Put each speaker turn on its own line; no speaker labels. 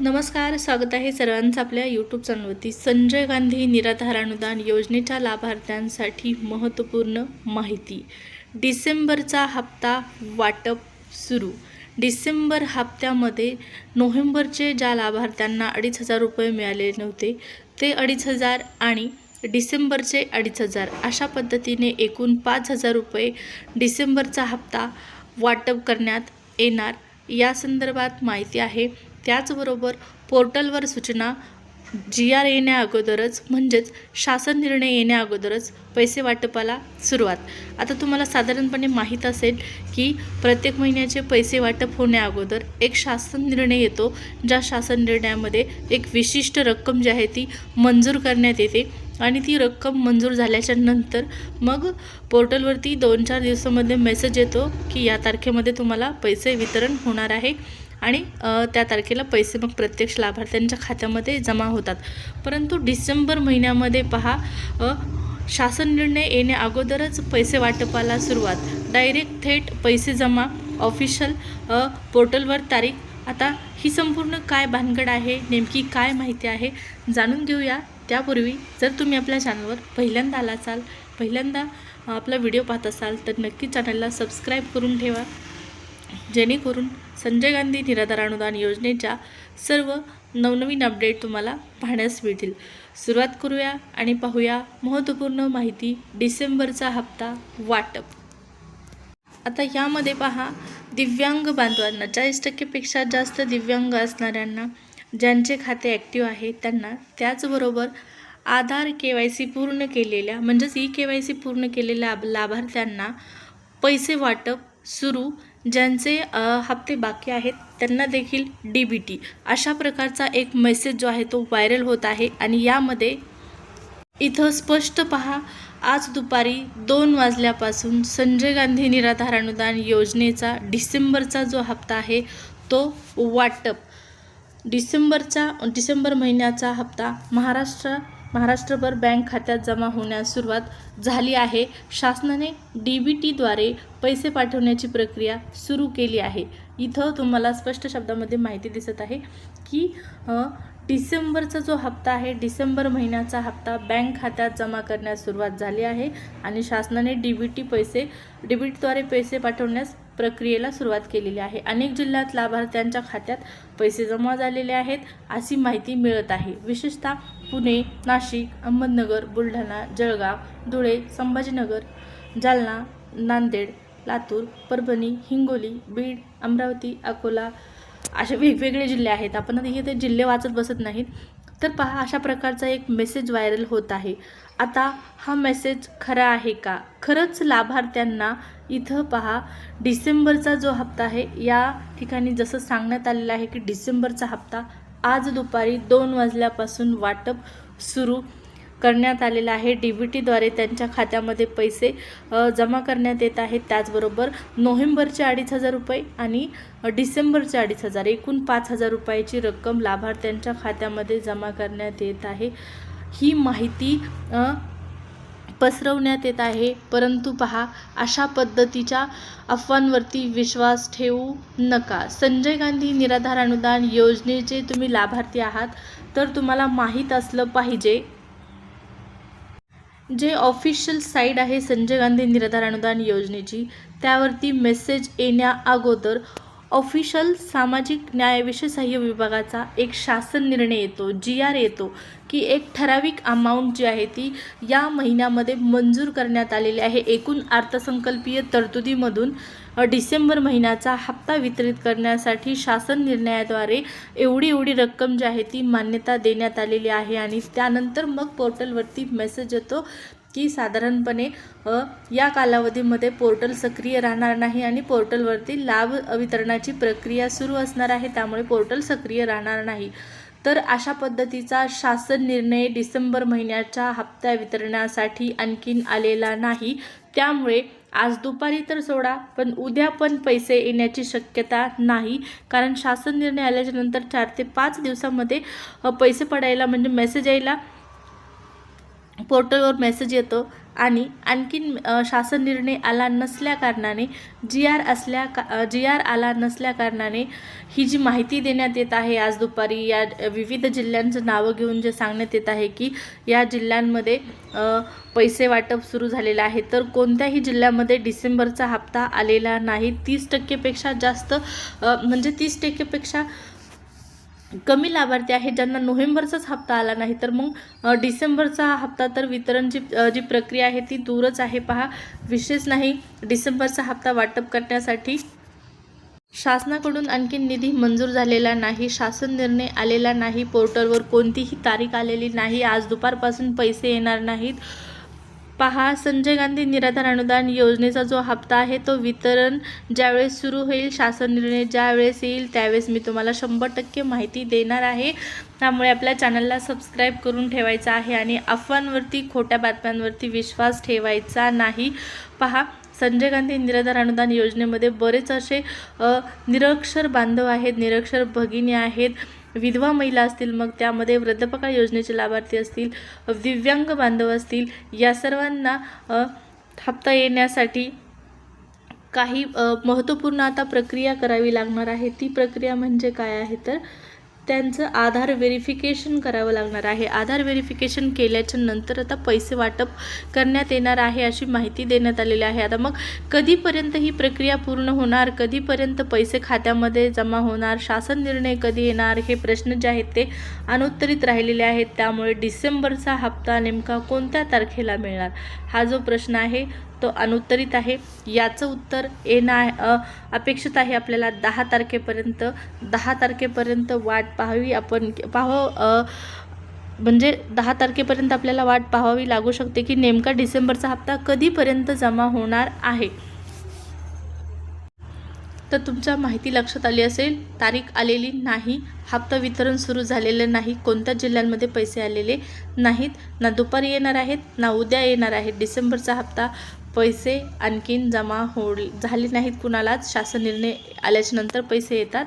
नमस्कार, स्वागत आहे सर्वांचं आपल्या यूट्यूब चॅनलवरती. संजय गांधी निराधार अनुदान योजनेच्या लाभार्थ्यांसाठी महत्त्वपूर्ण माहिती. डिसेंबरचा हप्ता वाटप सुरू. डिसेंबर हप्त्यामध्ये नोव्हेंबरचे ज्या लाभार्थ्यांना 2,500 रुपये मिळाले नव्हते ते 2,500 आणि डिसेंबरचे 2,500 अशा पद्धतीने एकूण 5,000 रुपये डिसेंबरचा हप्ता वाटप करण्यात येणार, या संदर्भात माहिती आहे. त्याचबरोबर पोर्टलवर सूचना GR येण्या अगोदरच म्हणजेच शासन निर्णय येण्या अगोदरच पैसे वाटपाला सुरुवात. आता तुम्हाला साधारणपणे माहीत असेल की प्रत्येक महिन्याचे पैसे वाटप होण्या अगोदर एक शासन निर्णय येतो, ज्या शासन निर्णयामध्ये एक विशिष्ट रक्कम जी आहे ती मंजूर करण्यात येते आणि ती रक्कम मंजूर झाल्याच्या नंतर मग पोर्टलवरती 2-4 दिवसामध्ये मेसेज येतो की या तारखेमध्ये तुम्हाला पैसे वितरण होणार आहे आणि त्या तारखेला पैसे मग प्रत्यक्ष लाभार्थ्यांच्या खात्यामध्ये जमा होतात. परंतु डिसेंबर महिन्यामध्ये पहा, शासन निर्णय येण्या अगोदरच पैसे वाटपाला सुरुवात, डायरेक्ट थेट पैसे जमा, ऑफिशियल पोर्टलवर तारीख. आता ही संपूर्ण काय भानगड आहे, नेमकी काय माहिती आहे, जाणून घेऊया. त्यापूर्वी जर तुम्ही आपल्या चॅनलवर पहिल्यांदा आला असाल, पहिल्यांदा आपला व्हिडिओ पाहत असाल तर नक्की चॅनलला सबस्क्राईब करून ठेवा, जेणेकरून संजय गांधी निराधार अनुदान योजनेच्या सर्व नवनवीन अपडेट तुम्हाला पाहण्यास मिळतील. सुरुवात करूया आणि पाहूया महत्त्वपूर्ण माहिती. डिसेंबरचा हप्ता वाटप. आता यामध्ये पहा, दिव्यांग बांधवांना 40%पेक्षा जास्त दिव्यांग असणाऱ्यांना, ज्यांचे खाते ॲक्टिव्ह आहे त्यांना, त्याचबरोबर आधार KYC पूर्ण केलेल्या म्हणजेच eKYC पूर्ण केलेल्या लाभार्थ्यांना पैसे वाटप सुरू. ज्यांचे हप्ते बाकी आहेत त्यांना देखील DBT अशा प्रकारचा एक मेसेज जो आहे तो व्हायरल होत आहे. आणि यामध्ये इथं स्पष्ट पहा, आज दुपारी 2 वाजल्यापासून संजय गांधी निराधार अनुदान योजनेचा डिसेंबरचा जो हप्ता आहे तो वाटप. डिसेंबर महिन्याचा हप्ता महाराष्ट्रभर बँक खात्यात जमा होण्यास सुरुवात झाली आहे. शासनाने DBTद्वारे पैसे पाठवण्याची प्रक्रिया सुरू केली आहे. इथं तुम्हाला स्पष्ट शब्दामध्ये माहिती दिसत आहे की डिसेंबरचा जो हप्ता आहे, डिसेंबर महिन्याचा हप्ता बँक खात्यात जमा करण्यास सुरुवात झाली आहे आणि शासनाने DBTद्वारे पैसे पाठवण्यास प्रक्रियेला सुरुवात केलेली आहे. अनेक जिल्ह्यात लाभार्थ्यांच्या खात्यात पैसे जमा झालेले आहेत अशी माहिती मिळत आहे. विशेषतः पुणे, नाशिक, अहमदनगर, बुलढाणा, जळगाव, धुळे, संभाजीनगर, जालना, नांदेड, लातूर, परभणी, हिंगोली, बीड, अमरावती, अकोला असे वेगवेगळे जिल्हे आहेत. आपण आता इथे जिल्हे वाचत बसत नाहीत. तर पहा, अशा प्रकारचा एक मेसेज व्हायरल होत आहे. आता हा मेसेज खरा आहे का? खरंच लाभार्थ्यांना इथं पहा, डिसेंबरचा जो हप्ता आहे या ठिकाणी जसं सांगण्यात आलेलं आहे की डिसेंबरचा हप्ता आज दुपारी 2 वाजल्यापासून वाटप सुरू करण्यात आलेला आहे. DBTद्वारे त्यांच्या खात्यामध्ये पैसे जमा करण्यात येत आहेत. त्याचबरोबर नोव्हेंबरचे 2,500 रुपये आणि डिसेंबरचे 2,500 एकूण 5,000 रुपयाची रक्कम लाभार्थ्यांच्या खात्यामध्ये जमा करण्यात येत आहे. ही माहिती पसरवण्यात येत आहे. परंतु पहा, अशा पद्धतीच्या अफवांवरती विश्वास ठेवू नका. संजय गांधी निराधार अनुदान योजनेचे तुम्ही लाभार्थी आहात तर तुम्हाला माहीत असलं पाहिजे, जे ऑफिशियल साईट आहे संजय गांधी निराधार अनुदान योजनेची, त्यावरती मेसेज येण्या अगोदर ऑफिशियल सामाजिक न्याय विशेष सहाय्य विभागाचा एक शासन निर्णय येतो, GR येतो की एक ठराविक अमाऊंट जी आहे ती या महिन्यामध्ये मंजूर करण्यात आलेली आहे. एकूण अर्थसंकल्पीय तरतुदीमधून डिसेंबर महिन्याचा हप्ता वितरित करण्यासाठी शासन निर्णयाद्वारे एवढी रक्कम जी आहे ती मान्यता देण्यात आलेली आहे. आणि त्यानंतर मग पोर्टलवरती मेसेज येतो की साधारणपणे या कालावधीमध्ये पोर्टल सक्रिय राहणार नाही आणि पोर्टलवरती लाभ वितरणाची प्रक्रिया सुरू असणार आहे, त्यामुळे पोर्टल सक्रिय राहणार नाही. तर अशा पद्धतीचा शासन निर्णय डिसेंबर महिन्याच्या हप्त्या वितरणासाठी आणखीन आलेला नाही. त्यामुळे आज दुपारी तर सोडा, पण उद्या पण पैसे येण्याची शक्यता नाही. कारण शासन निर्णय आल्याच्या नंतर 4 ते 5 दिवसामध्ये पैसे पडायला म्हणजे मेसेज यायला पोर्टलवर मेसेज येतो आणि आणखीन शासन निर्णय आला नसल्याकारणाने जी आर आला नसल्याकारणाने ही जी माहिती देण्यात येत आहे आज दुपारी या विविध जिल्ह्यांचं नावं घेऊन जे सांगण्यात येत आहे की या जिल्ह्यांमध्ये पैसे वाटप सुरू झालेलं आहे, तर कोणत्याही जिल्ह्यामध्ये डिसेंबरचा हप्ता आलेला नाही. 30% जास्त म्हणजे 30% कमी लाभार्थी आहेत ज्यांना नोव्हेंबरचाच हप्ता आला नाही, तर मग डिसेंबरचा हप्ता तर वितरणची जी प्रक्रिया आहे ती दूरच आहे. पहा, विशेष नाही, डिसेंबरचा हप्ता वाटप करण्यासाठी शासनाकडून आणखी निधी मंजूर झालेला नाही, शासन निर्णय आलेला नाही, पोर्टलवर कोणतीही तारीख आलेली नाही, आज दुपारपासून पैसे येणार नाहीत. पहा, संजय गांधी निराधार अनुदान योजनेचा जो हप्ता आहे तो वितरण ज्यावेळेस सुरू होईल, शासन निर्णय ज्यावेळेस येईल त्यावेळेस मी तुम्हाला 100% माहिती देणार आहे. त्यामुळे आपल्या चॅनलला सबस्क्राईब करून ठेवायचं आहे आणि अफवांवरती, खोट्या बातम्यांवरती विश्वास ठेवायचा नाही. पहा, संजय गांधी निराधार अनुदान योजनेमध्ये बरेच असे निरक्षर बांधव आहेत, निरक्षर भगिनी आहेत, विधवा महिला असतील, मग त्यामध्ये वृद्धपकाळ योजनेचे लाभार्थी असतील, दिव्यांग बांधव असतील, या सर्वांना हप्ता येण्यासाठी काही महत्त्वपूर्ण आता प्रक्रिया करावी लागणार आहे. ती प्रक्रिया म्हणजे काय आहे, तर त्यांचं आधार व्हेरिफिकेशन करावं लागणार आहे. आधार व्हेरिफिकेशन केल्याच्या नंतर आता पैसे वाटप करण्यात येणार आहे अशी माहिती देण्यात आलेली आहे. आता मग कधीपर्यंत ही प्रक्रिया पूर्ण होणार, कधीपर्यंत पैसे खात्यामध्ये जमा होणार, शासन निर्णय कधी येणार, हे प्रश्न जे आहेत ते अनुत्तरित राहिलेले आहेत. त्यामुळे डिसेंबरचा हप्ता नेमका कोणत्या तारखेला मिळणार हा जो प्रश्न आहे तो अनुत्तरित आहे. याचं उत्तर येणं अपेक्षित आहे आपल्याला 10 तारखेपर्यंत. 10 तारखेपर्यंत वाट पाहावी म्हणजे 10 तारखेपर्यंत आपल्याला वाट पाहावी लागू शकते की नेमका डिसेंबरचा हप्ता कधीपर्यंत जमा होणार आहे. तर तुमच्या माहिती लक्षात आली असेल, तारीख आलेली नाही, हप्ता वितरण सुरू झालेलं नाही, कोणत्या जिल्ह्यांमध्ये पैसे आलेले नाहीत, ना दुपारी येणार आहेत ना उद्या येणार आहेत. डिसेंबरचा हप्ता पैसे आणखीन जमा झाले नाहीत कुणालाच, शासन निर्णय आल्याच्या नंतर पैसे येतात.